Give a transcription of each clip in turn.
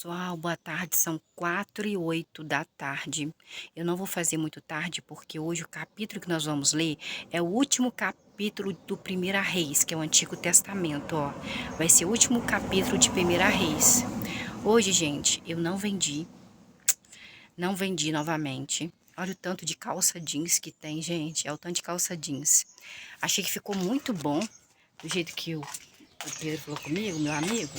Pessoal, boa tarde, são 4h08 da tarde. Eu não vou fazer muito tarde, porque hoje o capítulo que nós vamos ler é o último capítulo do Primeira Reis, que é o Antigo Testamento, ó. Vai ser o último capítulo de Primeira Reis. Hoje, gente, eu não vendi novamente. Olha o tanto de calça jeans que tem, gente, é o tanto de calça jeans. Achei que ficou muito bom, do jeito que o Pedro falou comigo, meu amigo.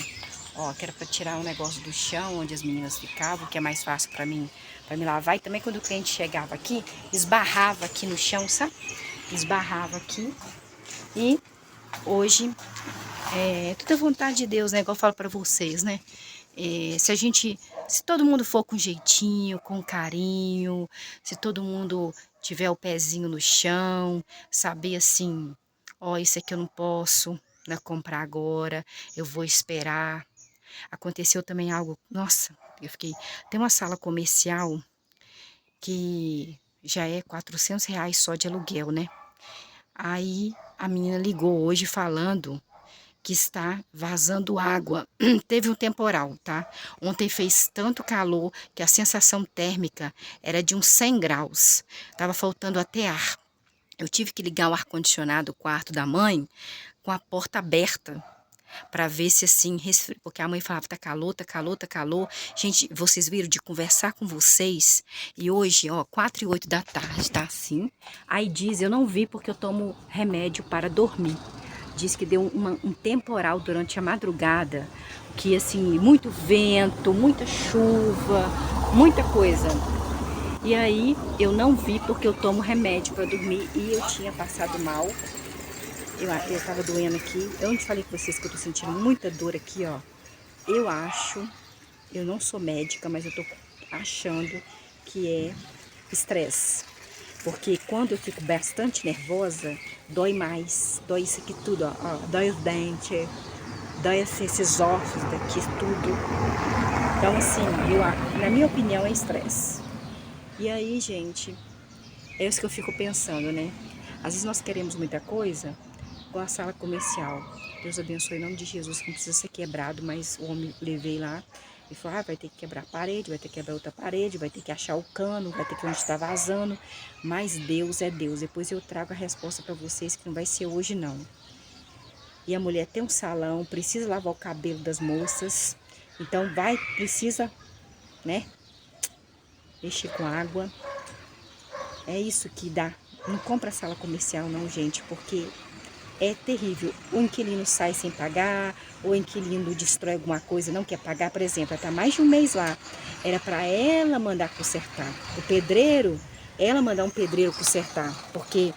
Ó, que era pra tirar um negócio do chão onde as meninas ficavam, que é mais fácil pra me lavar. E também quando o cliente chegava aqui, esbarrava aqui no chão, sabe? Esbarrava aqui. E hoje, tudo à vontade de Deus, né? Igual eu falo pra vocês, né? Se todo mundo for com jeitinho, com carinho, se todo mundo tiver o pezinho no chão, saber assim, ó, isso aqui eu não posso, né, comprar agora, eu vou esperar. Aconteceu também algo, nossa, tem uma sala comercial que já é R$ 400 só de aluguel, né? Aí a menina ligou hoje falando que está vazando água. Teve um temporal, tá? Ontem fez tanto calor que a sensação térmica era de uns 100 graus. Tava faltando até ar. Eu tive que ligar o ar-condicionado do quarto da mãe com a porta aberta para ver se assim, porque a mãe falava, tá calor, tá calor, tá calor. Gente, vocês viram de conversar com vocês, e hoje, ó, 4h08 da tarde, tá assim. Aí diz, eu não vi porque eu tomo remédio para dormir. Diz que deu um temporal durante a madrugada, que assim, muito vento, muita chuva, muita coisa. E aí eu não vi porque eu tomo remédio para dormir e eu tinha passado mal. Eu tava doendo aqui. Eu não te falei com vocês que eu tô sentindo muita dor aqui, ó. Eu acho, eu não sou médica, mas eu tô achando que é estresse. Porque quando eu fico bastante nervosa, dói mais. Dói isso aqui tudo, ó. Dói os dentes, dói assim, esses ossos daqui, tudo. Então, assim, na minha opinião, é estresse. E aí, gente, é isso que eu fico pensando, né? Às vezes nós queremos muita coisa, igual a sala comercial. Deus abençoe em nome de Jesus, que não precisa ser quebrado, mas o homem levei lá e falou, vai ter que quebrar a parede, vai ter que quebrar outra parede, vai ter que achar o cano, vai ter que onde está vazando. Mas Deus é Deus. Depois eu trago a resposta para vocês, que não vai ser hoje não. E a mulher tem um salão, precisa lavar o cabelo das moças, então precisa, né, mexer com água. É isso que dá. Não compra sala comercial não, gente, porque é terrível. O inquilino sai sem pagar, o inquilino destrói alguma coisa, não quer pagar. Por exemplo, ela está mais de um mês lá. Era para ela mandar consertar. O pedreiro, ela mandar um pedreiro consertar, porque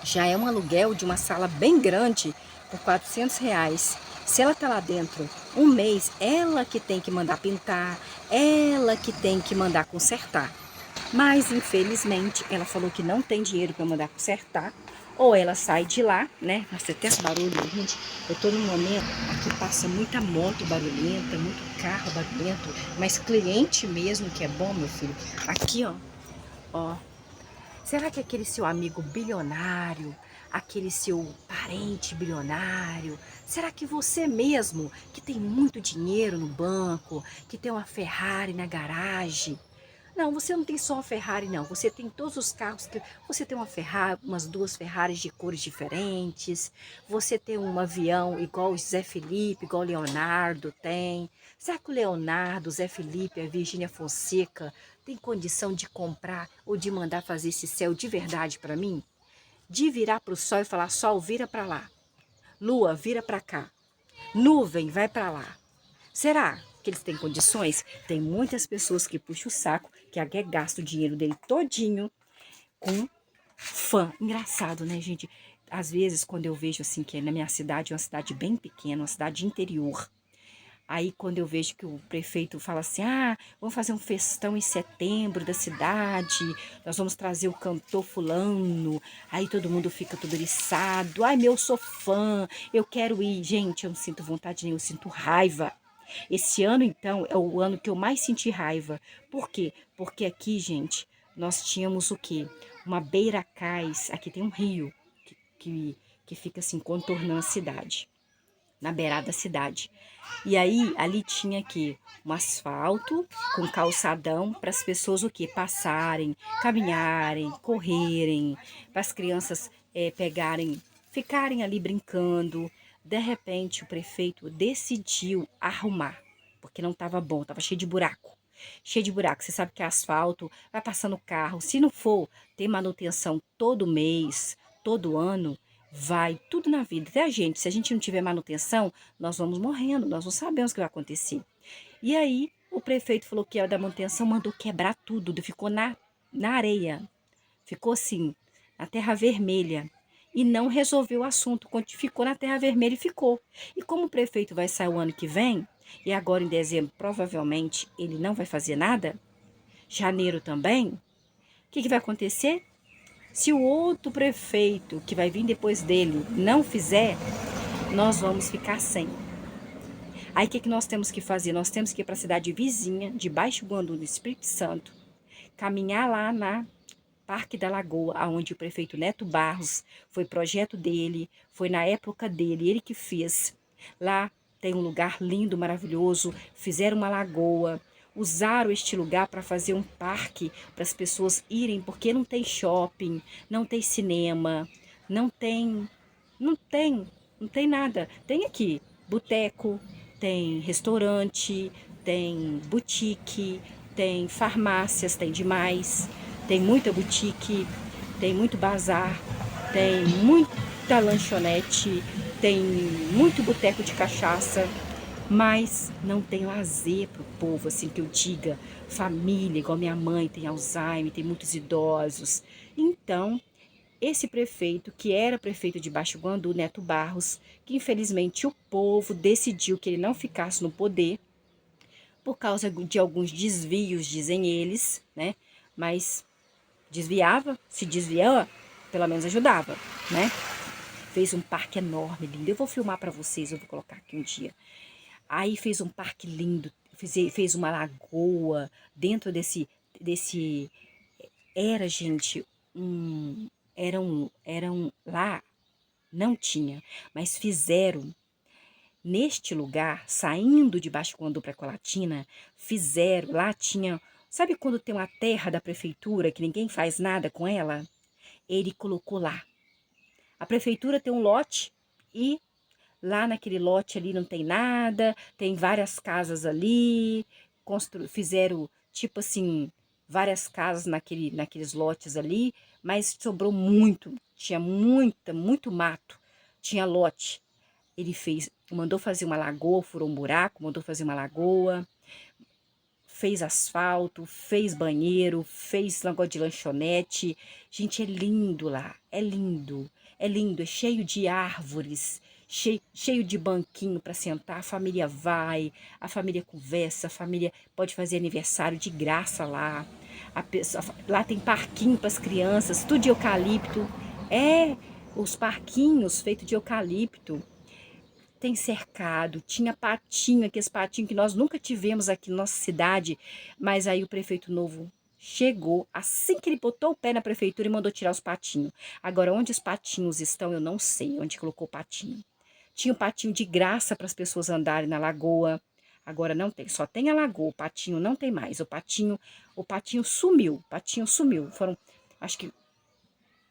já é um aluguel de uma sala bem grande por R$ 400. Se ela está lá dentro um mês, ela que tem que mandar pintar, ela que tem que mandar consertar. Mas, infelizmente, ela falou que não tem dinheiro para mandar consertar. Ou ela sai de lá, né? Nossa, até esse barulho, gente. Eu tô num momento, aqui passa muita moto barulhenta, muito carro barulhento. Mas cliente mesmo, que é bom, meu filho. Aqui, ó. Será que aquele seu amigo bilionário, aquele seu parente bilionário, será que você mesmo, que tem muito dinheiro no banco, que tem uma Ferrari na garagem, não, você não tem só uma Ferrari, não. Você tem todos os carros. Você tem uma Ferrari, umas duas Ferraris de cores diferentes. Você tem um avião igual o Zé Felipe, igual o Leonardo tem. Será que o Leonardo, o Zé Felipe, a Virgínia Fonseca tem condição de comprar ou de mandar fazer esse céu de verdade para mim? De virar para o sol e falar, sol, vira para lá. Lua, vira para cá. Nuvem, vai para lá. Será que eles têm condições? Tem muitas pessoas que puxam o saco, que até gastam o dinheiro dele todinho com fã. Engraçado, né, gente? Às vezes, quando eu vejo assim, que na minha cidade, é uma cidade bem pequena, uma cidade interior. Aí, quando eu vejo que o prefeito fala assim, vamos fazer um festão em setembro da cidade, nós vamos trazer o cantor fulano, aí todo mundo fica tudo eriçado, ai, meu, eu sou fã, eu quero ir. Gente, eu não sinto vontade nem, eu sinto raiva. Esse ano, então, é o ano que eu mais senti raiva. Por quê? Porque aqui, gente, nós tínhamos o quê? Uma beira-cais, aqui tem um rio que fica assim, contornando a cidade. na beirada da cidade. E aí, ali tinha aqui um asfalto com calçadão para as pessoas o quê? Passarem, caminharem, correrem, para as crianças pegarem, ficarem ali brincando. De repente, o prefeito decidiu arrumar, porque não estava bom, estava cheio de buraco. Cheio de buraco. Você sabe que é asfalto, vai passando carro. Se não for ter manutenção todo mês, todo ano, vai tudo na vida. Até a gente, se a gente não tiver manutenção, nós vamos morrendo, nós não sabemos o que vai acontecer. E aí, o prefeito falou que era da manutenção, mandou quebrar tudo, ficou na areia, ficou assim, na terra vermelha. E não resolveu o assunto, ficou na terra vermelha e ficou. E como o prefeito vai sair o ano que vem, e agora em dezembro provavelmente ele não vai fazer nada, janeiro também, o que vai acontecer? Se o outro prefeito que vai vir depois dele não fizer, nós vamos ficar sem. Aí o que nós temos que fazer? Nós temos que ir para a cidade vizinha, de Baixo Guandu, no Espírito Santo, caminhar lá na Parque da Lagoa, onde o prefeito Neto Barros, foi projeto dele, foi na época dele, ele que fez. Lá tem um lugar lindo, maravilhoso, fizeram uma lagoa, usaram este lugar para fazer um parque para as pessoas irem, porque não tem shopping, não tem cinema, não tem, não tem, não tem nada. Tem aqui boteco, tem restaurante, tem boutique, tem farmácias, tem demais, tem muita boutique, tem muito bazar, tem muita lanchonete, tem muito boteco de cachaça, mas não tem lazer para o povo, assim que eu diga, família, igual minha mãe tem Alzheimer, tem muitos idosos. Então, esse prefeito, que era prefeito de Baixo Guandu, Neto Barros, que infelizmente o povo decidiu que ele não ficasse no poder, por causa de alguns desvios, dizem eles, né? Mas desviava, se desviava, pelo menos ajudava, né? Fez um parque enorme, lindo. Eu vou filmar para vocês, eu vou colocar aqui um dia. Aí fez um parque lindo, fez uma lagoa dentro desse era, gente, lá não tinha, mas fizeram neste lugar, saindo de Baixo Guandu para Colatina, fizeram, lá tinha, sabe quando tem uma terra da prefeitura que ninguém faz nada com ela? Ele colocou lá. A prefeitura tem um lote e lá naquele lote ali não tem nada, tem várias casas ali, fizeram tipo assim, várias casas naqueles lotes ali, mas sobrou muito, tinha muito mato, tinha lote. Ele mandou fazer uma lagoa, furou um buraco, mandou fazer uma lagoa, fez asfalto, fez banheiro, fez negócio de lanchonete. Gente, é lindo lá, é lindo, é cheio de árvores, cheio de banquinho para sentar. A família vai, a família conversa, a família pode fazer aniversário de graça lá. Lá tem parquinho para as crianças, tudo de eucalipto. É, os parquinhos feitos de eucalipto. Tem cercado, tinha patinho, aqueles patinhos que nós nunca tivemos aqui na nossa cidade, mas aí o prefeito novo chegou, assim que ele botou o pé na prefeitura e mandou tirar os patinhos. Agora, onde os patinhos estão, eu não sei onde colocou o patinho. Tinha um patinho de graça para as pessoas andarem na lagoa, agora não tem, só tem a lagoa, o patinho não tem mais, o patinho sumiu, foram, acho que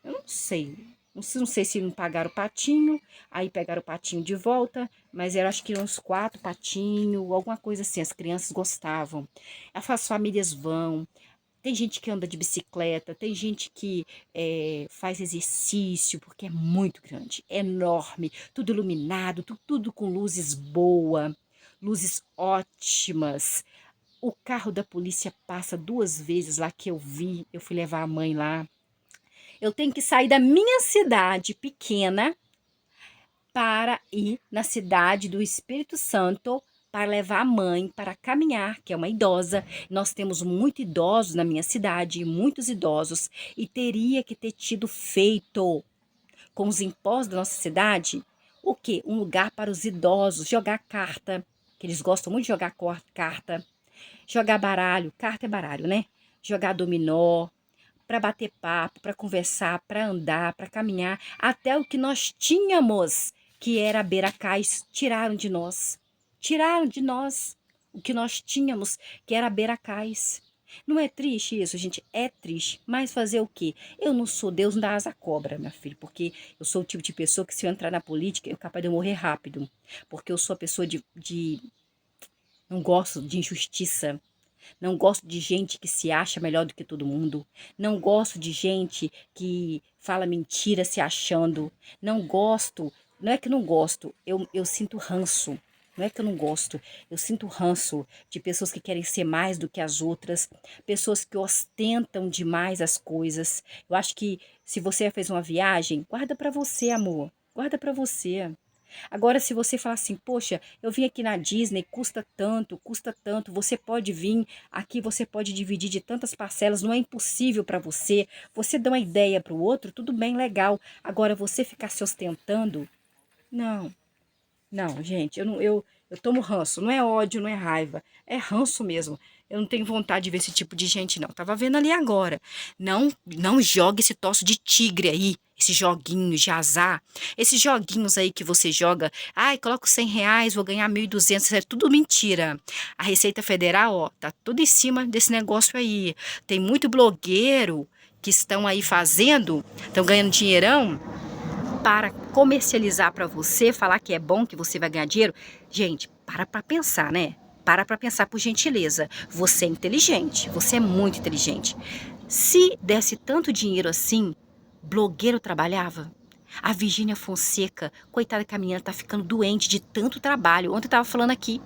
eu não sei se não pagaram o patinho, aí pegaram o patinho de volta, mas era acho que uns 4 patinhos, alguma coisa assim, as crianças gostavam. As famílias vão, tem gente que anda de bicicleta, tem gente que faz exercício, porque é muito grande, é enorme, tudo iluminado, tudo com luzes boas, luzes ótimas. O carro da polícia passa 2 vezes lá que eu vi, eu fui levar a mãe lá. Eu tenho que sair da minha cidade pequena para ir na cidade do Espírito Santo para levar a mãe para caminhar, que é uma idosa. Nós temos muitos idosos na minha cidade, muitos idosos, e teria que ter tido feito com os impostos da nossa cidade o quê? Um lugar para os idosos jogar carta, que eles gostam muito de jogar carta, jogar baralho, carta é baralho, né? Jogar dominó, para bater papo, para conversar, para andar, para caminhar, até o que nós tínhamos que era a beira-cais, tiraram de nós. Tiraram de nós o que nós tínhamos, que era a beira-cais. Não é triste isso, gente? É triste. Mas fazer o quê? Eu não sou Deus, não dá asa à cobra, minha filha, porque eu sou o tipo de pessoa que se eu entrar na política, eu capaz de eu morrer rápido. Porque eu sou a pessoa não gosto de injustiça. Não gosto de gente que se acha melhor do que todo mundo. Não gosto de gente que fala mentira se achando. Não gosto, não é que não gosto, eu sinto ranço. Não é que eu não gosto, eu sinto ranço de pessoas que querem ser mais do que as outras, pessoas que ostentam demais as coisas. Eu acho que se você fez uma viagem, guarda pra você, amor. Guarda pra você. Agora, se você falar assim, poxa, eu vim aqui na Disney, custa tanto, você pode vir aqui, você pode dividir de tantas parcelas, não é impossível para você. Você dá uma ideia para o outro, tudo bem, legal. Agora, você ficar se ostentando, não, não, gente, eu tomo ranço, não é ódio, não é raiva, é ranço mesmo. Eu não tenho vontade de ver esse tipo de gente, não. Tava vendo ali agora. Não jogue esse tosso de tigre aí, esses joguinhos de azar, esses joguinhos aí que você joga. Ai, coloco R$ 100, vou ganhar 1.200. Isso é tudo mentira. A Receita Federal, ó, tá tudo em cima desse negócio aí. Tem muito blogueiro que estão aí fazendo, estão ganhando dinheirão para comercializar para você, falar que é bom, que você vai ganhar dinheiro. Gente, para pensar, né? Para pensar, por gentileza. Você é inteligente, você é muito inteligente. Se desse tanto dinheiro assim, blogueiro trabalhava? A Virgínia Fonseca, coitada que a menina tá ficando doente de tanto trabalho. Ontem eu tava falando aqui.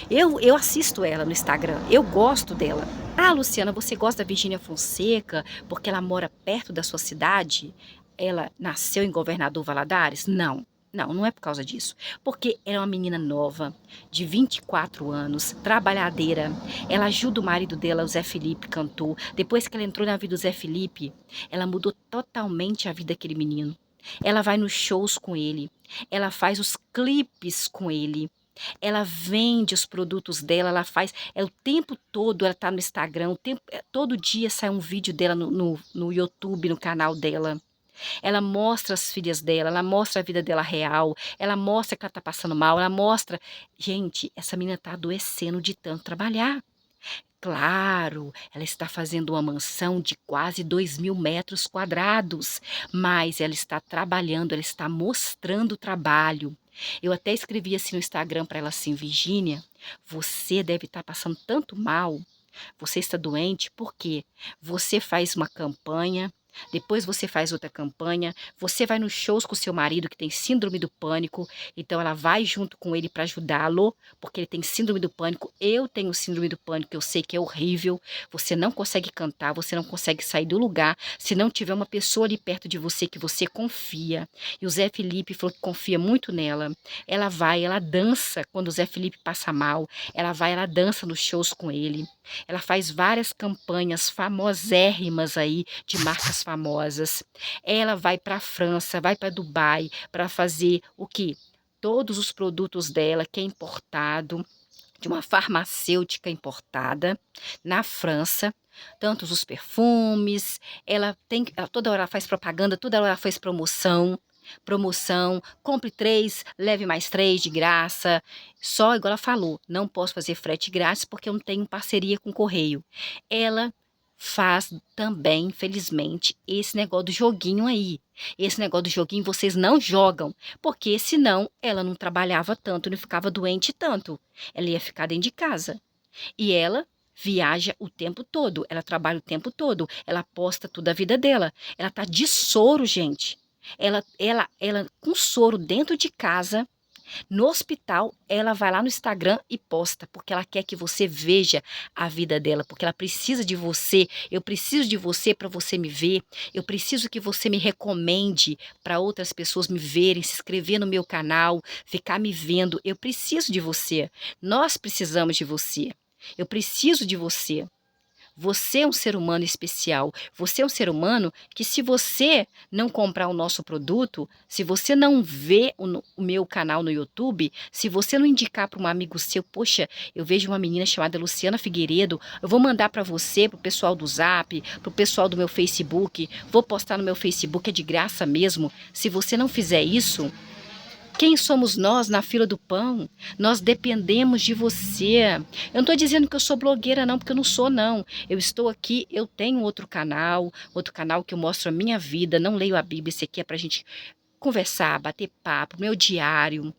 Eu assisto ela no Instagram, eu gosto dela. Ah, Luciana, você gosta da Virgínia Fonseca porque ela mora perto da sua cidade? Ela nasceu em Governador Valadares? Não. Não, não é por causa disso. Porque ela é uma menina nova, de 24 anos, trabalhadeira. Ela ajuda o marido dela, o Zé Felipe, cantor. Depois que ela entrou na vida do Zé Felipe, ela mudou totalmente a vida daquele menino. Ela vai nos shows com ele. Ela faz os clipes com ele. Ela vende os produtos dela, ela faz, o tempo todo ela tá no Instagram, todo dia sai um vídeo dela no YouTube, no canal dela. Ela mostra as filhas dela, ela mostra a vida dela real, ela mostra que ela tá passando mal, ela mostra. Gente, essa menina tá adoecendo de tanto trabalhar. Claro, ela está fazendo uma mansão de quase 2.000 metros quadrados, mas ela está trabalhando, ela está mostrando o trabalho. Eu até escrevi assim no Instagram para ela assim, Virgínia, você deve estar passando tanto mal, você está doente porque você faz uma campanha, depois você faz outra campanha, você vai nos shows com seu marido que tem síndrome do pânico, então ela vai junto com ele para ajudá-lo, porque ele tem síndrome do pânico, eu tenho síndrome do pânico, eu sei que é horrível, você não consegue cantar, você não consegue sair do lugar, se não tiver uma pessoa ali perto de você que você confia, e o Zé Felipe falou que confia muito nela, ela vai, ela dança quando o Zé Felipe passa mal, ela vai, ela dança nos shows com ele, ela faz várias campanhas famosérrimas aí, de marcas famosas. Ela vai para a França, vai para Dubai para fazer o quê? Todos os produtos dela, que é importado, de uma farmacêutica importada na França, tantos os perfumes, toda hora ela faz propaganda, toda hora ela faz promoção, compre 3, leve mais 3 de graça, só igual ela falou, não posso fazer frete grátis porque eu não tenho parceria com o correio. Ela faz também, infelizmente, esse negócio do joguinho aí. Esse negócio do joguinho vocês não jogam, porque senão ela não trabalhava tanto, não ficava doente tanto. Ela ia ficar dentro de casa. E ela viaja o tempo todo, ela trabalha o tempo todo, ela posta toda a vida dela. Ela tá de soro, gente. Ela com soro dentro de casa, no hospital, ela vai lá no Instagram e posta, porque ela quer que você veja a vida dela, porque ela precisa de você. Eu preciso de você para você me ver. Eu preciso que você me recomende para outras pessoas me verem, se inscrever no meu canal, ficar me vendo. Eu preciso de você. Nós precisamos de você. Eu preciso de você. Você é um ser humano especial. Você é um ser humano que, se você não comprar o nosso produto, se você não ver o meu canal no YouTube, se você não indicar para um amigo seu, poxa, eu vejo uma menina chamada Luciana Figueiredo, eu vou mandar para você, para o pessoal do Zap, para o pessoal do meu Facebook, vou postar no meu Facebook, é de graça mesmo. Se você não fizer isso, Quem somos nós na fila do pão? Nós dependemos de você. Eu não estou dizendo que eu sou blogueira não, porque eu não sou não. Eu estou aqui, eu tenho outro canal que eu mostro a minha vida, não leio a Bíblia, esse aqui é pra gente conversar, bater papo, meu diário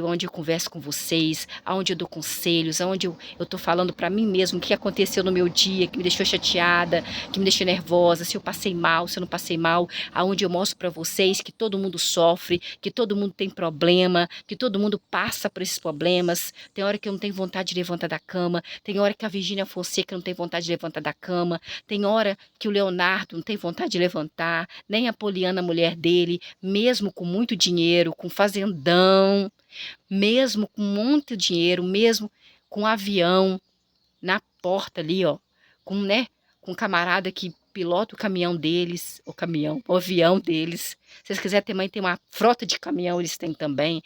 onde eu converso com vocês, onde eu dou conselhos, onde eu tô falando para mim mesmo o que aconteceu no meu dia, que me deixou chateada, que me deixou nervosa, se eu passei mal, se eu não passei mal, aonde eu mostro para vocês que todo mundo sofre, que todo mundo tem problema, que todo mundo passa por esses problemas. Tem hora que eu não tenho vontade de levantar da cama, tem hora que a Virgínia Fonseca não tem vontade de levantar da cama, tem hora que o Leonardo não tem vontade de levantar, nem a Poliana, a mulher dele, mesmo com muito dinheiro, com fazendão, mesmo com muito dinheiro, mesmo com avião na porta ali, ó, com um camarada que pilota o caminhão deles, o avião deles. Se vocês quiserem ter mãe, tem uma frota de caminhão, eles têm também.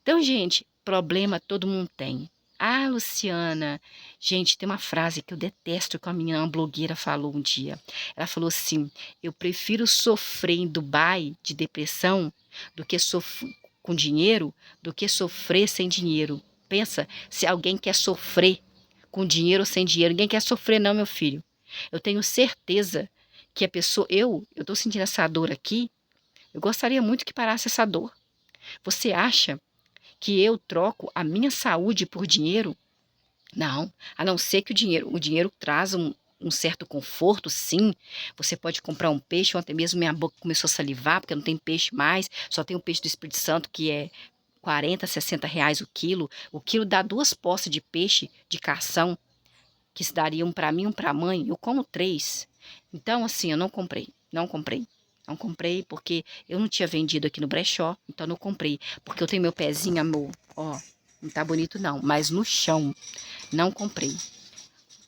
Então, gente, problema todo mundo tem. Ah, Luciana, gente, tem uma frase que eu detesto que a minha blogueira falou um dia. Ela falou assim: eu prefiro sofrer em Dubai de depressão do que com dinheiro, do que sofrer sem dinheiro. Pensa, se alguém quer sofrer com dinheiro ou sem dinheiro, ninguém quer sofrer não, meu filho. Eu tenho certeza que a pessoa, eu tô sentindo essa dor aqui, eu gostaria muito que parasse essa dor. Você acha que eu troco a minha saúde por dinheiro? Não, a não ser que o dinheiro traz um certo conforto, sim. Você pode comprar um peixe, ontem mesmo minha boca começou a salivar, porque não tem peixe mais, só tem o peixe do Espírito Santo, que é 40, 60 reais o quilo. O quilo dá 2 poças de peixe de cação, que se daria um para mim, um para a mãe, eu como 3. Então, assim, eu não comprei, não comprei. Não comprei porque eu não tinha vendido aqui no brechó, então não comprei. Porque eu tenho meu pezinho, amor, ó, não tá bonito não, mas no chão, não comprei.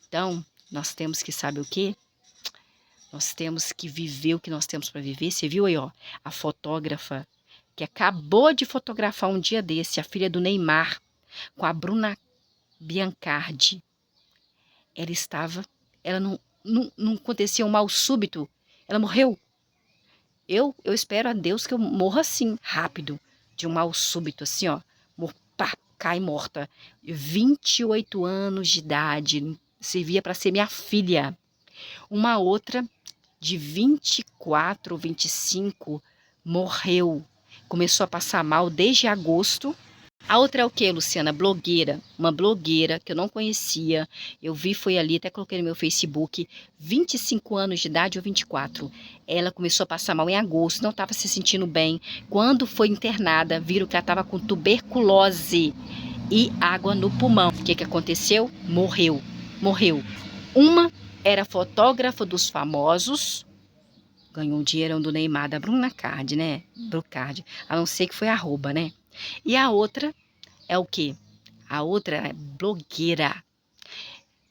Então, nós temos que saber o quê? Nós temos que viver o que nós temos para viver. Você viu aí, ó, a fotógrafa que acabou de fotografar um dia desse, a filha do Neymar, com a Bruna Biancardi. Ela não acontecia um mal súbito, ela morreu. Eu espero a Deus que eu morra assim, rápido, de um mal súbito, assim, ó, pá, cai morta. 28 anos de idade, servia para ser minha filha. Uma outra de 24, 25, morreu. Começou a passar mal desde agosto. A outra é o que, Luciana? Blogueira. Uma blogueira que eu não conhecia. Eu vi, foi ali, até coloquei no meu Facebook, 25 anos de idade ou 24. Ela começou a passar mal em agosto, não estava se sentindo bem. Quando foi internada, viram que ela estava com tuberculose e água no pulmão. O que que aconteceu? Morreu. Morreu. Uma era fotógrafa dos famosos, ganhou um dinheirão do Neymar, da Bruna Card, né? Brucard. A não ser que foi arroba, né? E a outra é o quê? A outra é blogueira.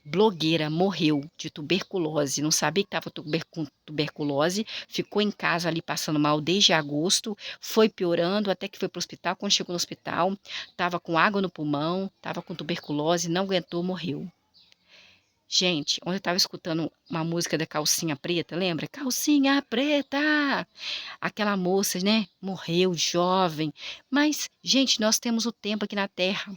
Blogueira morreu de tuberculose. Não sabia que estava com tuberculose. Ficou em casa ali passando mal desde agosto. Foi piorando até que foi para o hospital. Quando chegou no hospital, estava com água no pulmão, estava com tuberculose, não aguentou, morreu. Gente, ontem eu estava escutando uma música da Calcinha Preta, lembra? Calcinha Preta! Aquela moça, né? Morreu jovem. Mas, gente, nós temos o tempo aqui na Terra.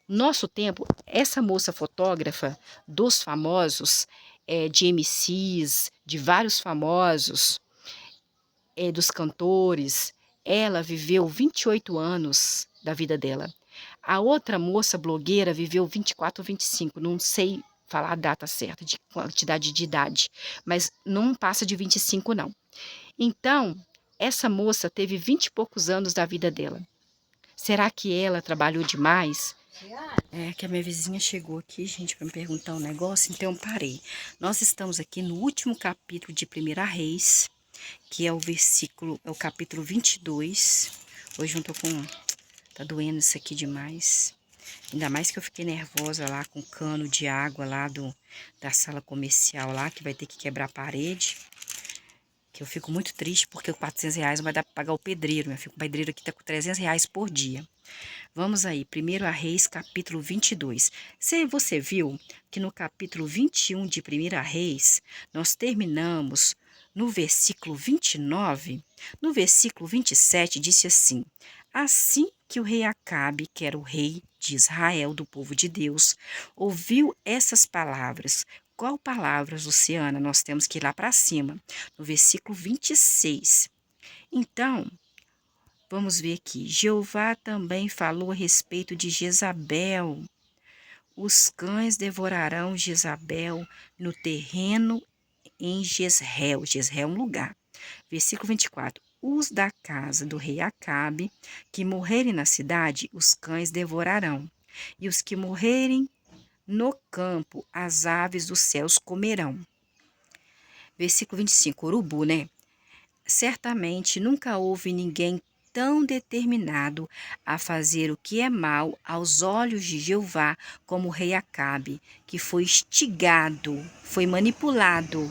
Nosso tempo, essa moça fotógrafa dos famosos, de MCs, de vários famosos, dos cantores, ela viveu 28 anos da vida dela. A outra moça blogueira viveu 24 ou 25, não sei falar a data certa de quantidade de idade, mas não passa de 25 não. Então, essa moça teve 20 e poucos anos da vida dela. Será que ela trabalhou demais? É que a minha vizinha chegou aqui, gente, para me perguntar um negócio, então eu parei. Nós estamos aqui no último capítulo de 1 Reis, que é o capítulo 22. Hoje eu não tô com... Tá doendo isso aqui demais. Ainda mais que eu fiquei nervosa lá com o cano de água lá da sala comercial lá, que vai ter que quebrar a parede. Que eu fico muito triste porque com 400 reais não vai dar para pagar o pedreiro. Meu filho, o pedreiro aqui tá com 300 reais por dia. Vamos aí, 1 Reis, capítulo 22. Você viu que no capítulo 21 de 1 Reis, nós terminamos no versículo 29, no versículo 27 disse assim: assim que o rei Acabe, que era o rei de Israel, do povo de Deus, ouviu essas palavras. Qual palavras, Luciana? Nós temos que ir lá para cima, no versículo 26. Então, vamos ver aqui. Jeová também falou a respeito de Jezabel. Os cães devorarão Jezabel no terreno em Jezreel. Jezreel é um lugar. Versículo 24. Os da casa do rei Acabe, que morrerem na cidade, os cães devorarão. E os que morrerem no campo, as aves dos céus comerão. Versículo 25. Urubu, né? Certamente nunca houve ninguém tão determinado a fazer o que é mal aos olhos de Jeová como o rei Acabe, que foi instigado, foi manipulado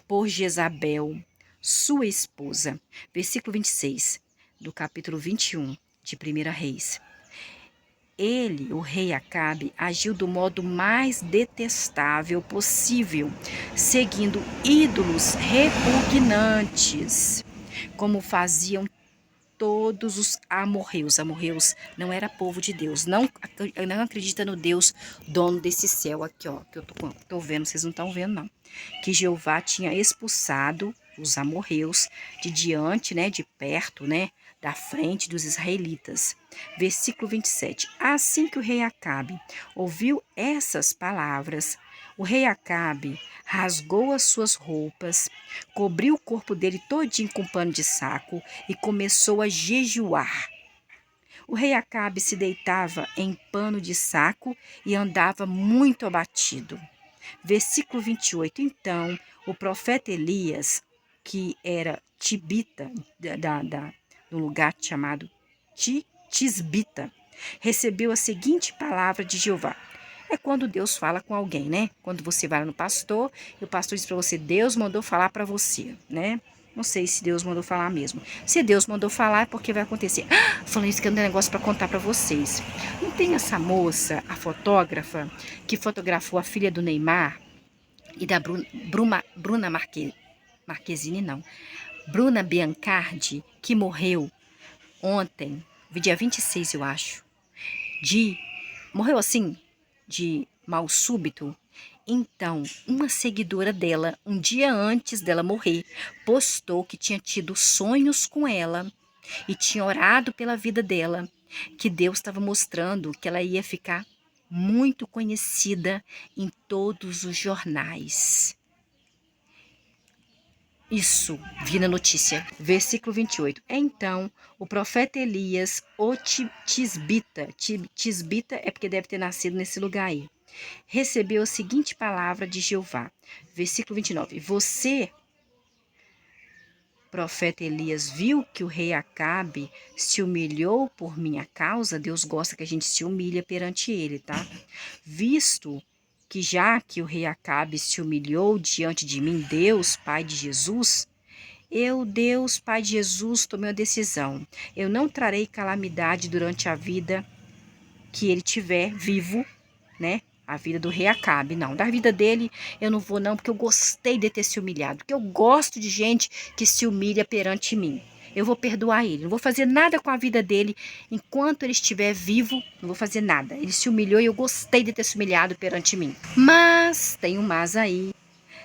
por Jezabel, sua esposa. Versículo 26 do capítulo 21 de 1 Reis. Ele, o rei Acabe, agiu do modo mais detestável possível, seguindo ídolos repugnantes, como faziam todos os amorreus. Amorreus não era povo de Deus, não acredita no Deus dono desse céu aqui, ó, que eu tô vendo, vocês não estão vendo não, que Jeová tinha expulsado os amorreus de diante, né, de perto, né, da frente dos israelitas. Versículo 27. Assim que o rei Acabe ouviu essas palavras, o rei Acabe rasgou as suas roupas, cobriu o corpo dele todinho com pano de saco e começou a jejuar. O rei Acabe se deitava em pano de saco e andava muito abatido. Versículo 28. Então, o profeta Elias, que era tibita, de um lugar chamado Tisbita, recebeu a seguinte palavra de Jeová. É quando Deus fala com alguém, né? Quando você vai lá no pastor e o pastor diz para você, Deus mandou falar para você, né? Não sei se Deus mandou falar mesmo. Se Deus mandou falar é porque vai acontecer. Falando isso que eu tenho um negócio para contar para vocês. Não tem essa moça, a fotógrafa, que fotografou a filha do Neymar e da Bruna Marquezine, não. Bruna Biancardi, que morreu ontem, dia 26, eu acho. Morreu assim, de mal súbito. Então, uma seguidora dela, um dia antes dela morrer, postou que tinha tido sonhos com ela e tinha orado pela vida dela, que Deus estava mostrando que ela ia ficar muito conhecida em todos os jornais. Isso, vi na notícia. Versículo 28. Então, o profeta Elias, o Tisbita é porque deve ter nascido nesse lugar aí, recebeu a seguinte palavra de Jeová. Versículo 29. Você, profeta Elias, viu que o rei Acabe se humilhou por minha causa? Deus gosta que a gente se humilha perante ele, tá? Visto que já que o rei Acabe se humilhou diante de mim, Deus, Pai de Jesus, eu, Deus, Pai de Jesus, tomei uma decisão. Eu não trarei calamidade durante a vida que ele tiver vivo, né? A vida do rei Acabe, não. Da vida dele eu não vou não, porque eu gostei de ter se humilhado. Porque eu gosto de gente que se humilha perante mim. Eu vou perdoar ele. Não vou fazer nada com a vida dele enquanto ele estiver vivo. Não vou fazer nada. Ele se humilhou e eu gostei de ter se humilhado perante mim. Mas, tem um mas aí.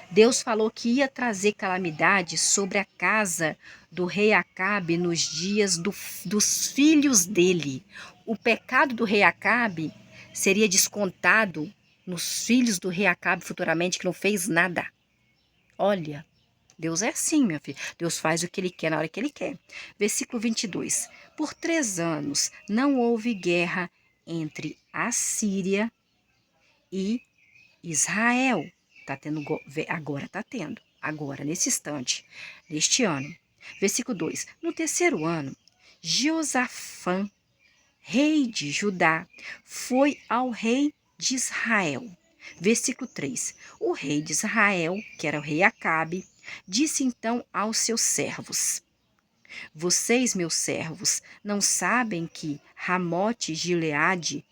Deus falou que ia trazer calamidade sobre a casa do rei Acabe nos dias dos filhos dele. O pecado do rei Acabe seria descontado nos filhos do rei Acabe futuramente, que não fez nada. Olha, Deus é assim, meu filho. Deus faz o que ele quer na hora que ele quer. Versículo 22. Por 3 anos não houve guerra entre a Síria e Israel. Tá tendo agora, tá tendo. Agora, nesse instante, neste ano. Versículo 2. No 3º ano, Josafã, rei de Judá, foi ao rei de Israel. Versículo 3. O rei de Israel, que era o rei Acabe, disse então aos seus servos: vocês, meus servos, não sabem que Ramote Gileade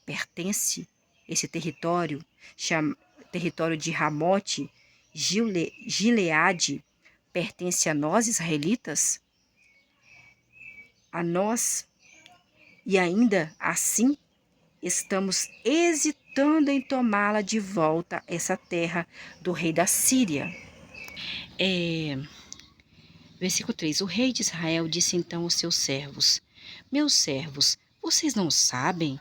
pertence esse território, território de Ramote Gileade pertence a nós, israelitas? A nós, e ainda assim estamos hesitando em tomá-la de volta, essa terra do rei da Síria. Versículo 3. O rei de Israel disse então aos seus servos: Meus servos, vocês não sabem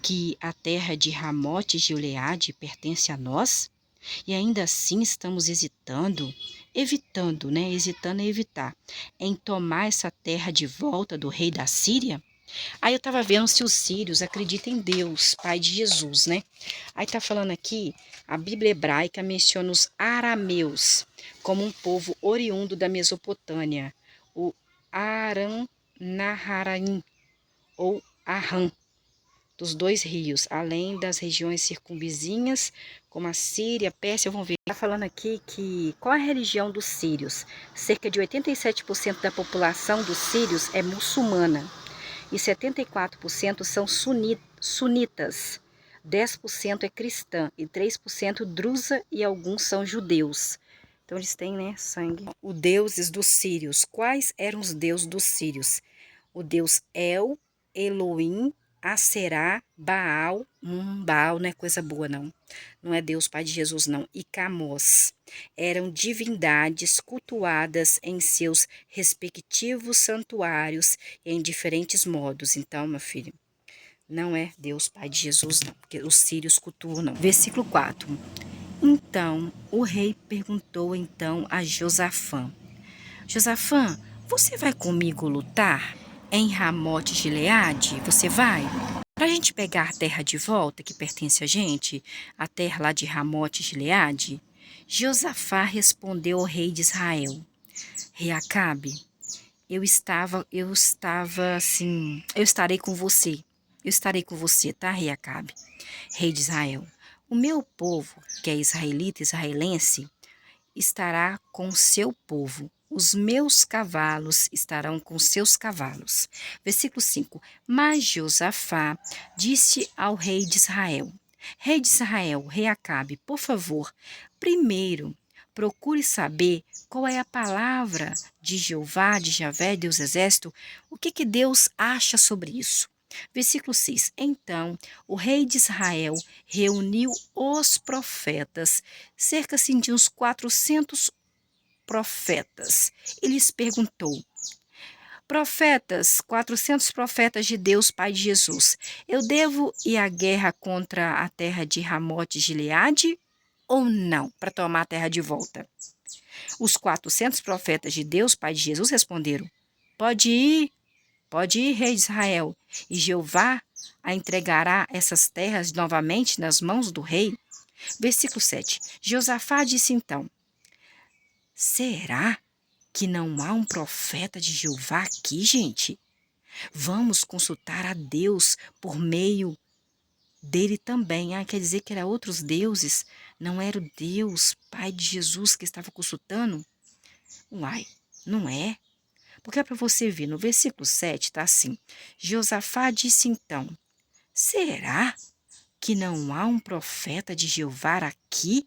que a terra de Ramote de Gileade pertence a nós? E ainda assim estamos hesitando é evitar, em tomar essa terra de volta do rei da Síria? Aí eu estava vendo se os sírios acreditam em Deus, Pai de Jesus, né? Aí tá falando aqui, a Bíblia hebraica menciona os arameus como um povo oriundo da Mesopotâmia, o Aram Naharaim ou Arram, dos dois rios, além das regiões circunvizinhas, como a Síria, Pérsia, vamos ver. Está falando aqui que qual a religião dos sírios? Cerca de 87% da população dos sírios é muçulmana e 74% são sunitas. 10% é cristã e 3% drusa e alguns são judeus. Então eles têm, né, sangue. Os deuses dos sírios. Quais eram os deuses dos sírios? O deus El, Elohim, Aserá, Baal, Baal não é coisa boa não, não é Deus Pai de Jesus não, e Camós, eram divindades cultuadas em seus respectivos santuários em diferentes modos. Então, meu filho, não é Deus Pai de Jesus não, porque os sírios cultuam não. Versículo 4. Então, o rei perguntou então a Josafá: Josafá, você vai comigo lutar em Ramote Gileade? Você vai? Para a gente pegar a terra de volta que pertence a gente, a terra lá de Ramote Gileade? Josafá respondeu ao rei de Israel: Rei Acabe, eu estarei com você. Eu estarei com você, tá, rei Acabe? Rei de Israel, o meu povo, que é israelita, israelense, estará com seu povo. Os meus cavalos estarão com seus cavalos. Versículo 5. Mas Josafá disse ao rei de Israel: Rei de Israel, rei Acabe, por favor, primeiro procure saber qual é a palavra de Jeová, de Javé, Deus Exército, o que Deus acha sobre isso. Versículo 6. Então, o rei de Israel reuniu os profetas, cerca assim, de uns 400 profetas. E lhes perguntou: Profetas, 400 profetas de Deus, Pai de Jesus, eu devo ir à guerra contra a terra de Ramote Gileade ou não, para tomar a terra de volta? Os 400 profetas de Deus, Pai de Jesus, responderam: pode ir, rei de Israel, e Jeová a entregará essas terras novamente nas mãos do rei. Versículo 7. Josafá disse então: Será que não há um profeta de Jeová aqui, gente? Vamos consultar a Deus por meio dele também. Quer dizer que eram outros deuses? Não era o Deus, Pai de Jesus, que estava consultando? Uai, não é? Porque é para você ver, no versículo 7 está assim: Josafá disse então: Será que não há um profeta de Jeová aqui?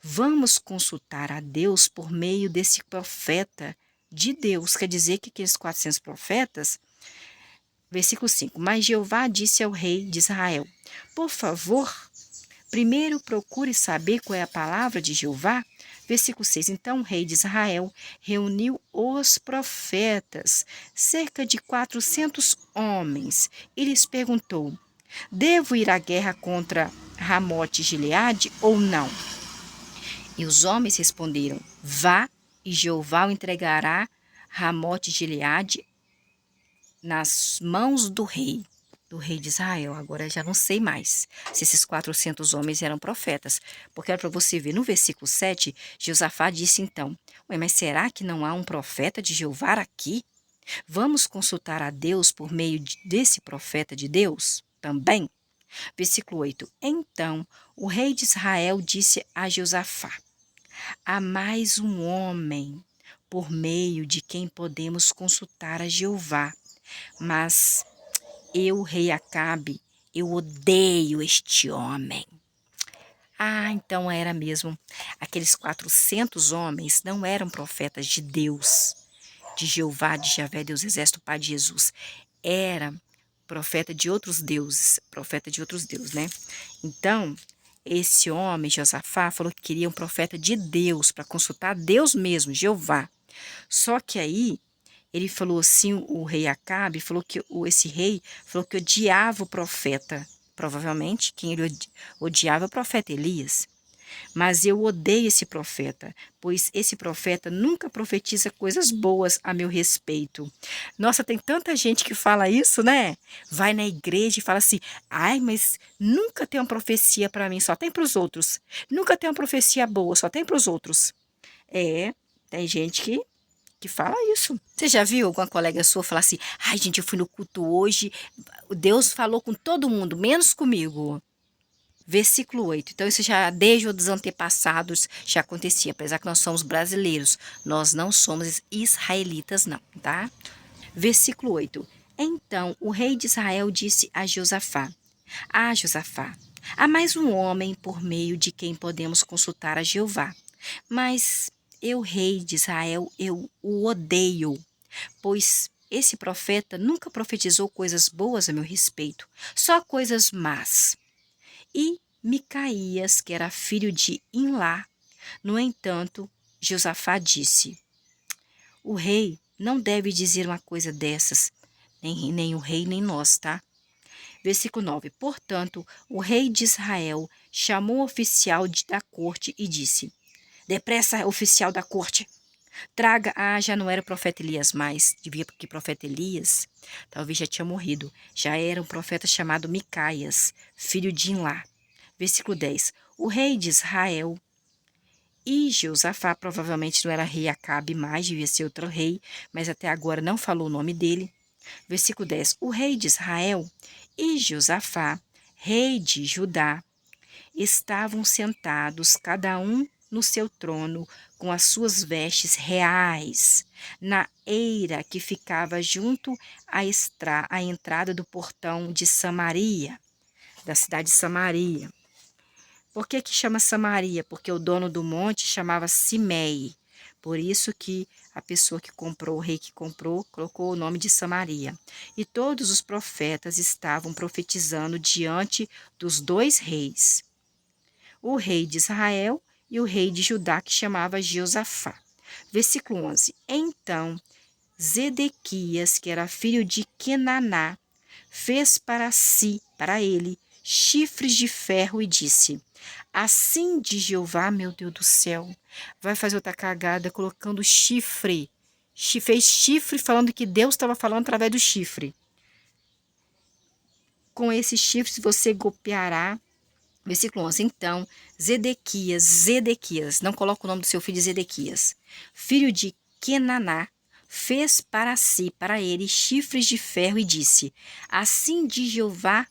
Vamos consultar a Deus por meio desse profeta de Deus. Quer dizer que aqueles 400 profetas, versículo 5, mas Jeová disse ao rei de Israel: Por favor, primeiro procure saber qual é a palavra de Jeová. Versículo 6, então o rei de Israel reuniu os profetas, cerca de 400 homens, e lhes perguntou: Devo ir à guerra contra Ramote Gileade ou não? E os homens responderam: Vá, e Jeová o entregará Ramote Gileade nas mãos do rei de Israel. Agora já não sei mais se esses 400 homens eram profetas, porque era para você ver no versículo 7, Josafá disse então: Ué, mas será que não há um profeta de Jeová aqui? Vamos consultar a Deus por meio desse profeta de Deus também? Versículo 8. Então o rei de Israel disse a Josafá: Há mais um homem por meio de quem podemos consultar a Jeová, mas eu, rei Acabe, eu odeio este homem. Ah, então era mesmo. Aqueles 400 homens não eram profetas de Deus, de Jeová, de Javé, Deus Exército, Pai de Jesus. Era profeta de outros deuses, profeta de outros deuses, né? Então, esse homem, Josafá, falou que queria um profeta de Deus, para consultar Deus mesmo, Jeová. Só que aí, ele falou assim, o rei Acabe, falou que esse rei falou que odiava o profeta. Provavelmente, quem ele odiava é o profeta Elias. Mas eu odeio esse profeta, pois esse profeta nunca profetiza coisas boas a meu respeito. Nossa, tem tanta gente que fala isso, né? Vai na igreja e fala assim: ai, mas nunca tem uma profecia para mim, só tem para os outros. Nunca tem uma profecia boa, só tem para os outros. É, tem gente que fala isso. Você já viu alguma colega sua falar assim: ai, gente, eu fui no culto hoje, Deus falou com todo mundo, menos comigo? Versículo 8. Então, isso já desde os antepassados já acontecia, apesar que nós somos brasileiros, nós não somos israelitas, não, tá? Versículo 8. Então o rei de Israel disse a Josafá: Ah, Josafá, há mais um homem por meio de quem podemos consultar a Jeová. Mas eu, rei de Israel, eu o odeio, pois esse profeta nunca profetizou coisas boas a meu respeito, só coisas más. E Micaías, que era filho de Imlá. No entanto, Josafá disse: O rei não deve dizer uma coisa dessas, nem o rei, nem nós, tá? Versículo 9. Portanto, o rei de Israel chamou o oficial da corte e disse: Depressa, oficial da corte, traga. Ah, já não era o profeta Elias mais, devia porque o profeta Elias talvez já tinha morrido. Já era um profeta chamado Micaias, filho de Imlá. Versículo 10. O rei de Israel e Josafá, provavelmente não era rei Acabe mais, devia ser outro rei, mas até agora não falou o nome dele. Versículo 10. O rei de Israel e Josafá, rei de Judá, estavam sentados, cada um no seu trono, com as suas vestes reais, na eira que ficava junto à entrada do portão de Samaria, da cidade de Samaria. Por que que chama Samaria? Porque o dono do monte chamava Simei. Por isso que a pessoa que comprou, o rei que comprou, colocou o nome de Samaria. E todos os profetas estavam profetizando diante dos dois reis, o rei de Israel e o rei de Judá, que chamava Josafá. Versículo 11. Então Zedequias, que era filho de Kenaná, fez para si, para ele, chifres de ferro e disse: Assim diz Jeová, meu Deus do céu, vai fazer outra cagada colocando chifre. Fez chifre falando que Deus estava falando através do chifre. Com esses chifres você golpeará. Versículo 11. Então, Zedequias, não coloca o nome do seu filho Zedequias, filho de Kenaná, fez para si, para ele, chifres de ferro e disse: Assim diz Jeová,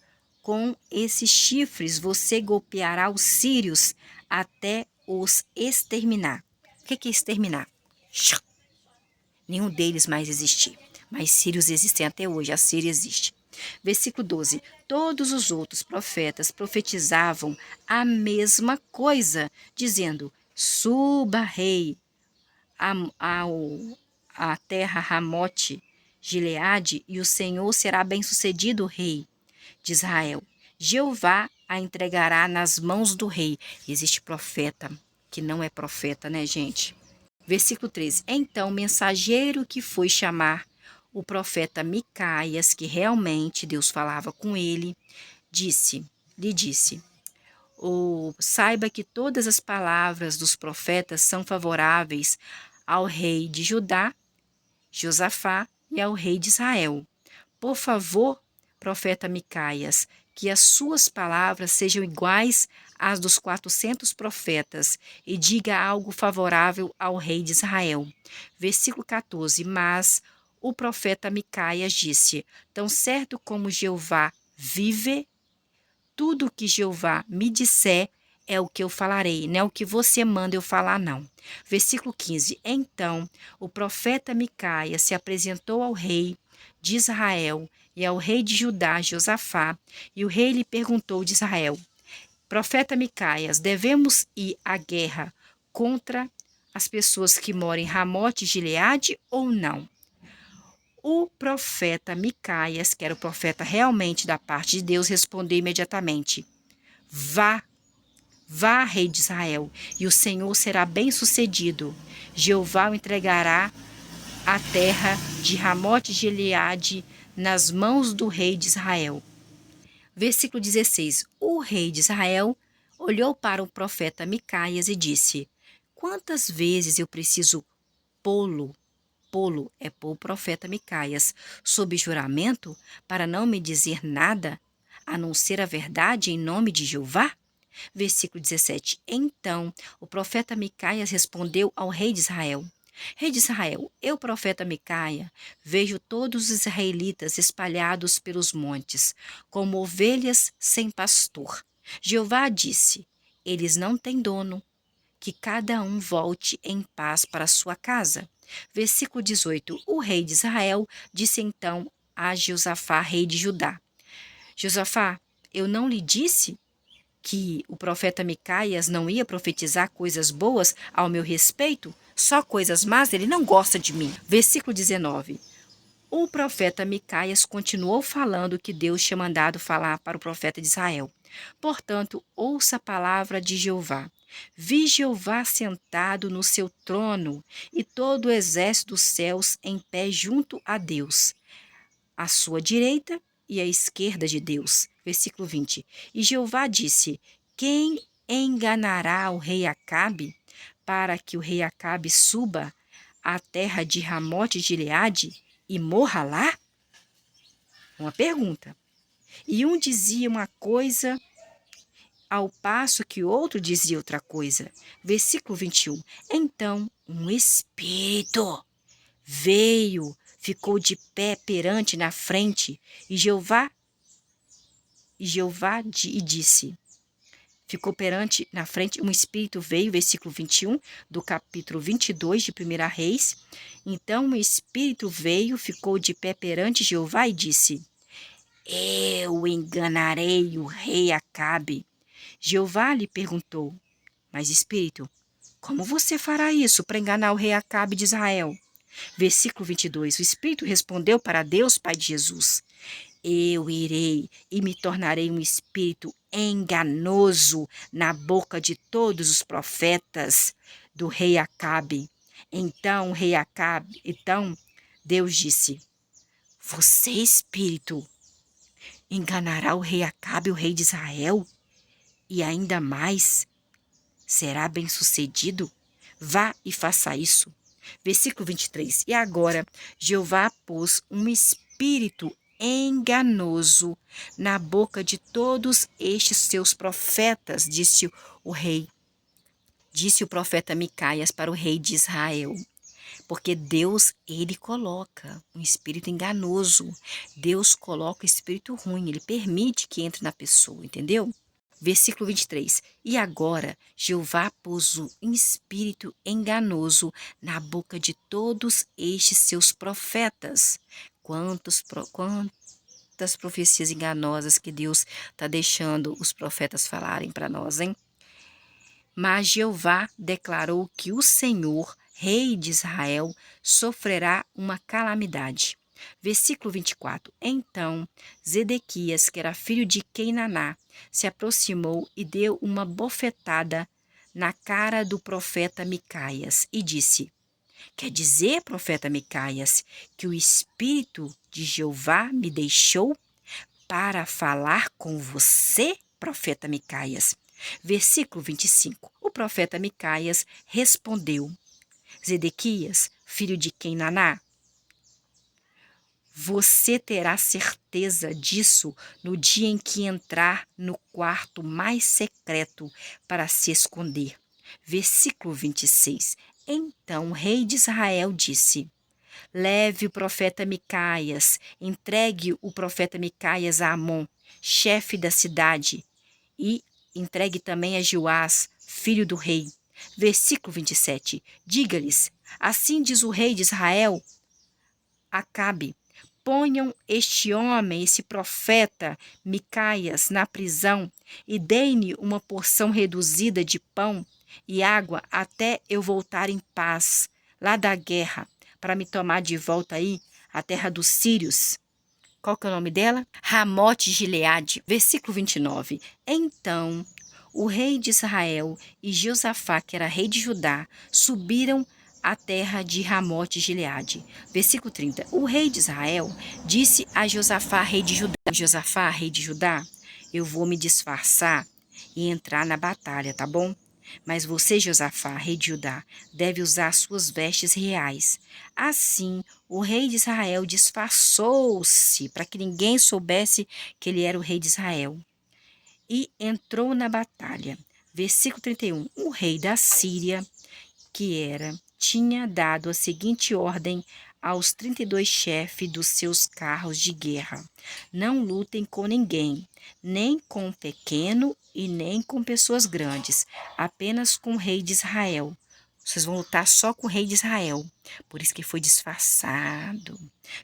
com esses chifres você golpeará os sírios até os exterminar. O que é exterminar? Nenhum deles mais existir. Mas sírios existem até hoje, a Síria existe. Versículo 12. Todos os outros profetas profetizavam a mesma coisa, dizendo: Suba, rei, a, ao, a terra Ramote, Gileade, e o Senhor será bem-sucedido, rei de Israel. Jeová a entregará nas mãos do rei. Existe profeta que não é profeta, né, gente? Versículo 13. Então, o mensageiro que foi chamar o profeta Micaias, que realmente Deus falava com ele, lhe disse: saiba que todas as palavras dos profetas são favoráveis ao rei de Judá, Josafá, e ao rei de Israel. Por favor, profeta Micaias, que as suas palavras sejam iguais às dos 400 profetas e diga algo favorável ao rei de Israel. Versículo 14. Mas o profeta Micaias disse: Tão certo como Jeová vive, tudo o que Jeová me disser é o que eu falarei, não é o que você manda eu falar, não. Versículo 15. Então o profeta Micaias se apresentou ao rei de Israel e ao rei de Judá, Josafá, e o rei lhe perguntou de Israel: Profeta Micaias, devemos ir à guerra contra as pessoas que moram em Ramote e Gileade ou não? O profeta Micaias, que era o profeta realmente da parte de Deus, respondeu imediatamente: Vá, vá, rei de Israel, e o Senhor será bem-sucedido. Jeová o entregará a terra de Ramote e Gileade nas mãos do rei de Israel. Versículo 16. O rei de Israel olhou para o profeta Micaias e disse: Quantas vezes eu preciso pô-lo é pôr o profeta Micaias sob juramento para não me dizer nada, a não ser a verdade em nome de Jeová? Versículo 17. Então o profeta Micaias respondeu ao rei de Israel: Rei de Israel, eu, profeta Micaia, vejo todos os israelitas espalhados pelos montes, como ovelhas sem pastor. Jeová disse: Eles não têm dono, que cada um volte em paz para sua casa. Versículo 18. O rei de Israel disse então a Josafá, rei de Judá: Josafá, eu não lhe disse que o profeta Micaias não ia profetizar coisas boas ao meu respeito? Só coisas más, ele não gosta de mim. Versículo 19. O profeta Micaias continuou falando o que Deus tinha mandado falar para o profeta de Israel. Portanto, ouça a palavra de Jeová. Vi Jeová sentado no seu trono e todo o exército dos céus em pé junto a Deus, à sua direita e à esquerda de Deus. Versículo 20. E Jeová disse: Quem enganará o rei Acabe para que o rei Acabe suba à terra de Ramote de Gileade e morra lá? Uma pergunta. E um dizia uma coisa ao passo que o outro dizia outra coisa. Versículo 21. Então um espírito veio, ficou de pé perante na frente, e disse: Ficou perante na frente, um espírito veio, versículo 21 do capítulo 22 de 1 Reis. Então um espírito veio, ficou de pé perante Jeová e disse: Eu enganarei o rei Acabe. Jeová lhe perguntou: Mas espírito, como você fará isso para enganar o rei Acabe de Israel? Versículo 22. O espírito respondeu para Deus, Pai de Jesus: Eu irei e me tornarei um espírito enganoso na boca de todos os profetas do rei Acabe. Então Deus disse: Você, espírito, enganará o rei Acabe, o rei de Israel, e ainda mais será bem-sucedido? Vá e faça isso. Versículo 23. E agora Jeová pôs um espírito enganoso na boca de todos estes seus profetas, disse o rei. Disse o profeta Micaias para o rei de Israel. Porque Deus, ele coloca um espírito enganoso. Deus coloca o espírito ruim, ele permite que entre na pessoa, entendeu? Versículo 23. E agora Jeová pôs um espírito enganoso na boca de todos estes seus profetas. Quantas profecias enganosas que Deus está deixando os profetas falarem para nós, hein? Mas Jeová declarou que o Senhor, rei de Israel, sofrerá uma calamidade. Versículo 24. Então Zedequias, que era filho de Queinaná, se aproximou e deu uma bofetada na cara do profeta Micaias e disse: Quer dizer, profeta Micaias, que o Espírito de Jeová me deixou para falar com você, profeta Micaias? Versículo 25. O profeta Micaias respondeu: Zedequias, filho de Queinaná, você terá certeza disso no dia em que entrar no quarto mais secreto para se esconder. Versículo 26. Então o rei de Israel disse: Leve o profeta Micaias, entregue o profeta Micaias a Amon, chefe da cidade, e entregue também a Joás, filho do rei. Versículo 27. Diga-lhes: Assim diz o rei de Israel, Acabe, ponham este homem, esse profeta Micaias, na prisão e deem-lhe uma porção reduzida de pão e água até eu voltar em paz lá da guerra, para me tomar de volta aí à terra dos sírios. Qual que é o nome dela? Ramote Gileade. Versículo 29. Então o rei de Israel e Josafá, que era rei de Judá, subiram à terra de Ramote Gileade. Versículo 30. O rei de Israel disse a Josafá, rei de Judá: Josafá, rei de Judá, eu vou me disfarçar e entrar na batalha, tá bom? Mas você, Josafá, rei de Judá, deve usar suas vestes reais. Assim, o rei de Israel disfarçou-se para que ninguém soubesse que ele era o rei de Israel e entrou na batalha. Versículo 31. O rei da Síria, tinha dado a seguinte ordem aos 32 chefes dos seus carros de guerra: não lutem com ninguém, nem com pequeno e nem com pessoas grandes, apenas com o rei de Israel. Vocês vão lutar só com o rei de Israel. Por isso que foi disfarçado.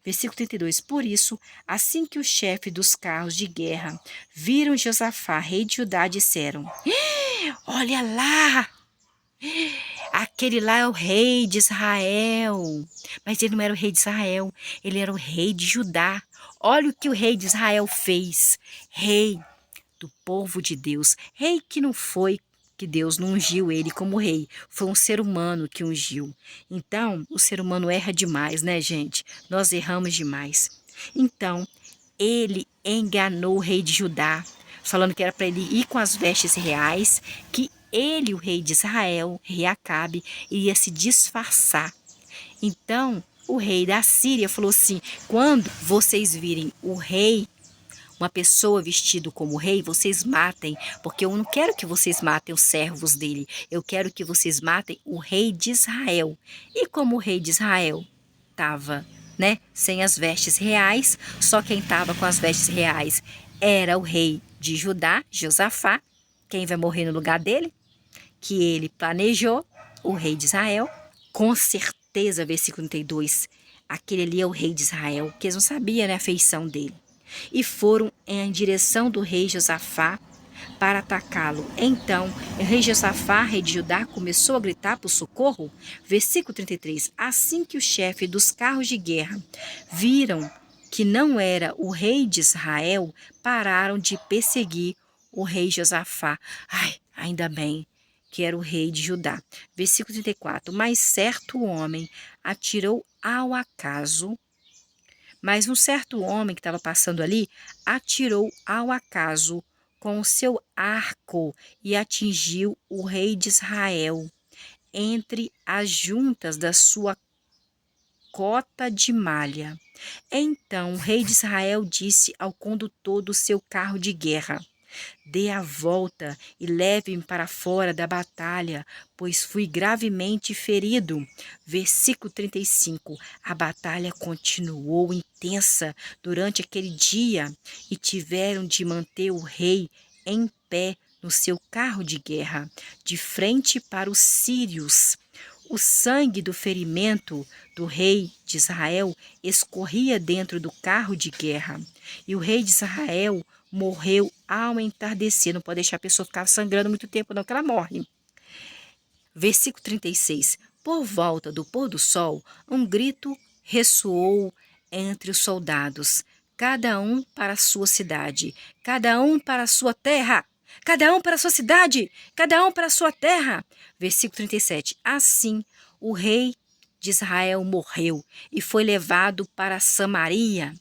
Versículo 32. Por isso, assim que os chefes dos carros de guerra viram Josafá, rei de Judá, disseram: olha lá! Aquele lá é o rei de Israel. Mas ele não era o rei de Israel, ele era o rei de Judá. Olha o que o rei de Israel fez. Rei do povo de Deus. Rei que não foi que Deus não ungiu ele como rei. Foi um ser humano que ungiu. Então, o ser humano erra demais, né, gente? Nós erramos demais. Então, ele enganou o rei de Judá, falando que era para ele ir com as vestes reais, que ele, o rei de Israel, rei Acabe, iria se disfarçar. Então, o rei da Síria falou assim: quando vocês virem o rei, uma pessoa vestido como rei, vocês matem, porque eu não quero que vocês matem os servos dele, eu quero que vocês matem o rei de Israel. E como o rei de Israel estava, né, sem as vestes reais, só quem estava com as vestes reais era o rei de Judá, Josafá, quem vai morrer no lugar dele, que ele planejou, o rei de Israel. Com certeza, versículo 32, aquele ali é o rei de Israel, que eles não sabiam, né, a feição dele. E foram em direção do rei Josafá para atacá-lo. Então, o rei Josafá, rei de Judá, começou a gritar por socorro. Versículo 33. Assim que o chefe dos carros de guerra viram que não era o rei de Israel, pararam de perseguir o rei Josafá. Ai, ainda bem que era o rei de Judá. Versículo 34. Mas certo homem atirou ao acaso. Mas um certo homem que estava passando ali atirou ao acaso com o seu arco e atingiu o rei de Israel entre as juntas da sua cota de malha. Então o rei de Israel disse ao condutor do seu carro de guerra: dê a volta e leve-me para fora da batalha, pois fui gravemente ferido. Versículo 35. A batalha continuou intensa durante aquele dia e tiveram de manter o rei em pé no seu carro de guerra, de frente para os sírios. O sangue do ferimento do rei de Israel escorria dentro do carro de guerra, e o rei de Israel morreu ao entardecer. Não pode deixar a pessoa ficar sangrando muito tempo, não, que ela morre. Versículo 36. Por volta do pôr do sol, um grito ressoou entre os soldados, cada um para a sua cidade, cada um para a sua terra, cada um para a sua cidade, cada um para a sua terra. Versículo 37. Assim, o rei de Israel morreu e foi levado para Samaria,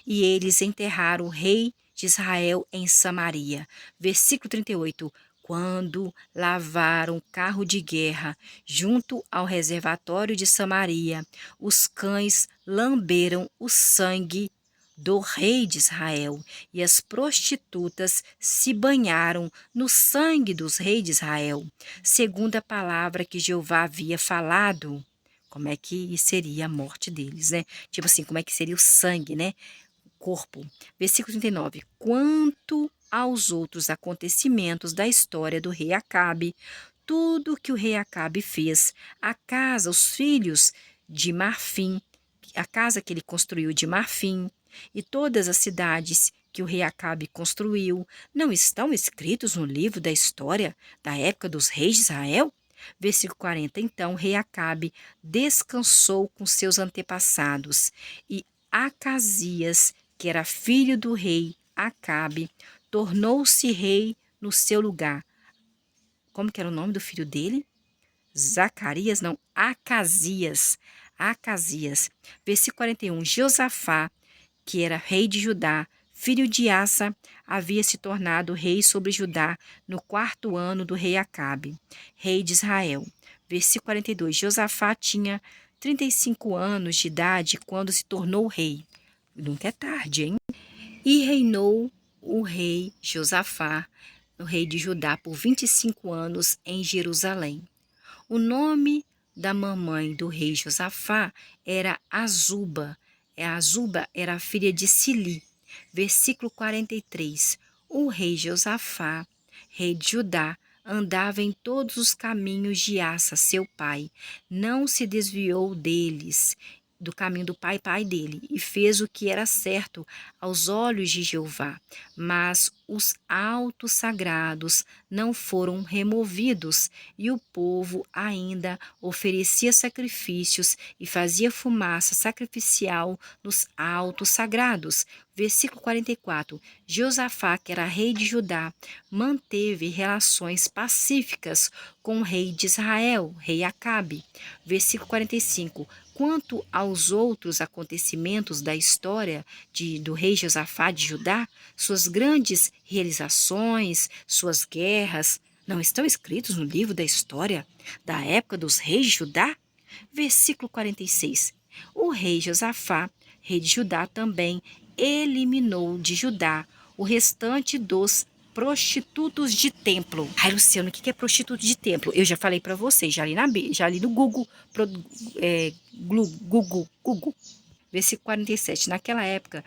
e eles enterraram o rei de Israel em Samaria. Versículo 38. Quando lavaram o carro de guerra junto ao reservatório de Samaria, os cães lamberam o sangue do rei de Israel, e as prostitutas se banharam no sangue dos reis de Israel, segundo a palavra que Jeová havia falado. Como é que seria a morte deles, né? Tipo assim, como é que seria o sangue, né? Corpo. Versículo 39. Quanto aos outros acontecimentos da história do rei Acabe, tudo que o rei Acabe fez, a casa, os filhos de Marfim, a casa que ele construiu de marfim, e todas as cidades que o rei Acabe construiu, não estão escritos no livro da história da época dos reis de Israel? Versículo 40. Então, o rei Acabe descansou com seus antepassados, e Acasias, que era filho do rei Acabe, tornou-se rei no seu lugar. Como que era o nome do filho dele? Zacarias, não, Acasias. Acasias. Versículo 41. Josafá, que era rei de Judá, filho de Asa, havia se tornado rei sobre Judá no 4º ano do rei Acabe, rei de Israel. Versículo 42. Josafá tinha 35 anos de idade quando se tornou rei. Nunca é tarde, hein? E reinou o rei Josafá, o rei de Judá, por 25 anos em Jerusalém. O nome da mamãe do rei Josafá era Azuba. Azuba era filha de Sili. Versículo 43. O rei Josafá, rei de Judá, andava em todos os caminhos de Asa, seu pai. Não se desviou deles, do caminho do pai dele, e fez o que era certo aos olhos de Jeová. Mas os altos sagrados não foram removidos, e o povo ainda oferecia sacrifícios e fazia fumaça sacrificial nos altos sagrados. Versículo 44. Josafá, que era rei de Judá, manteve relações pacíficas com o rei de Israel, rei Acabe. Versículo 45. Quanto aos outros acontecimentos da história do rei Josafá de Judá, suas grandes realizações, suas guerras, não estão escritos no livro da história da época dos reis de Judá? Versículo 46. O rei Josafá, rei de Judá, também eliminou de Judá o restante dos prostitutos de templo. Ai, Luciano, o que é prostituto de templo? Eu já falei para vocês, já li no Google, Google. Versículo 47. Naquela época,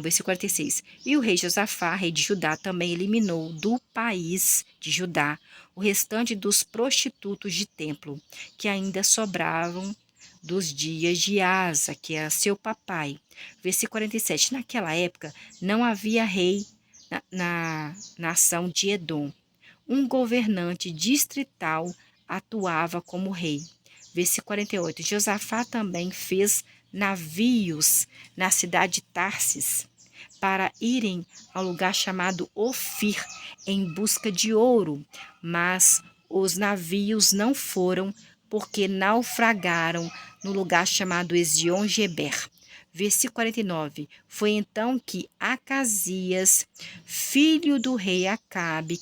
versículo 46. E o rei Josafá, rei de Judá, também eliminou do país de Judá o restante dos prostitutos de templo, que ainda sobravam dos dias de Asa, que era seu papai. Versículo 47. Naquela época, não havia rei na nação de Edom. Um governante distrital atuava como rei. Versículo 48. Josafá também fez navios na cidade de Tarsis para irem ao lugar chamado Ofir em busca de ouro, mas os navios não foram porque naufragaram no lugar chamado Ezion-Geber. Versículo 49. Foi então que Acasias, filho do rei Acabe,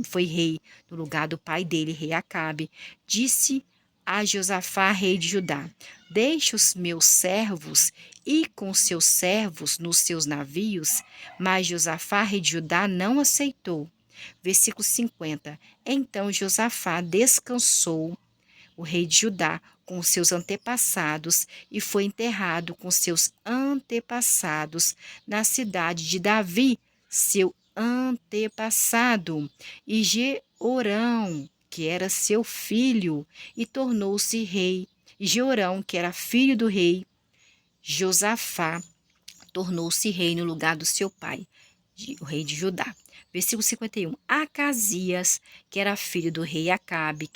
foi rei no lugar do pai dele, rei Acabe, disse a Josafá, rei de Judá: deixe os meus servos ir com seus servos nos seus navios. Mas Josafá, rei de Judá, não aceitou. Versículo 50. Então Josafá descansou, o rei de Judá, com seus antepassados, e foi enterrado com seus antepassados na cidade de Davi, seu antepassado, e Jeorão, que era seu filho, e tornou-se rei. E Jeorão, que era filho do rei Josafá, tornou-se rei no lugar do seu pai, o rei de Judá. Versículo 51. Acasias, que era filho do rei Acabe,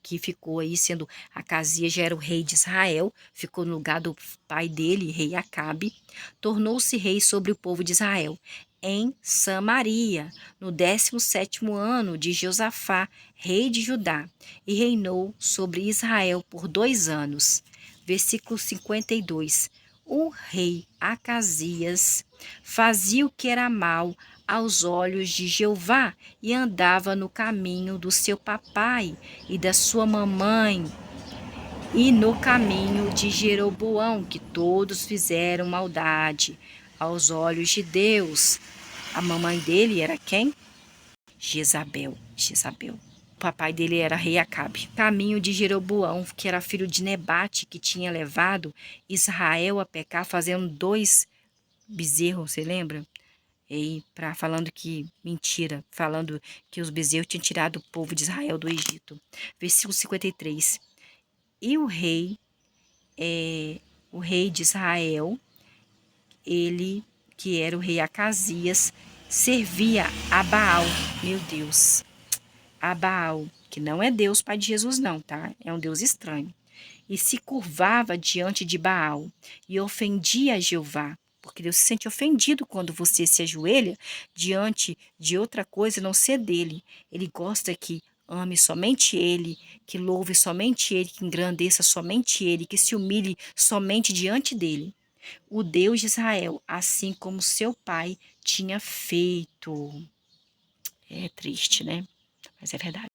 que ficou aí sendo Acasias, já era o rei de Israel, ficou no lugar do pai dele, rei Acabe, tornou-se rei sobre o povo de Israel em Samaria, no 17º ano de Josafá, rei de Judá, e reinou sobre Israel por 2 anos. Versículo 52. O rei Acasias fazia o que era mal aos olhos de Jeová e andava no caminho do seu papai e da sua mamãe e no caminho de Jeroboão, que todos fizeram maldade aos olhos de Deus. A mamãe dele era quem? Jezabel. O papai dele era rei Acabe. Caminho de Jeroboão, que era filho de Nebate, que tinha levado Israel a pecar, fazendo 2 bezerros, você lembra? Falando que, mentira, falando que os bezerros tinham tirado o povo de Israel do Egito. Versículo 53. E o rei o rei de Israel, ele, que era o rei Acasias, servia a Baal, meu Deus, a Baal, que não é Deus pai de Jesus não, tá? É um Deus estranho. E se curvava diante de Baal e ofendia a Jeová, porque Deus se sente ofendido quando você se ajoelha diante de outra coisa não ser dele. Ele gosta que ame somente ele, que louve somente ele, que engrandeça somente ele, que se humilhe somente diante dele. O Deus de Israel, assim como seu pai tinha feito. É triste, né? Mas é verdade.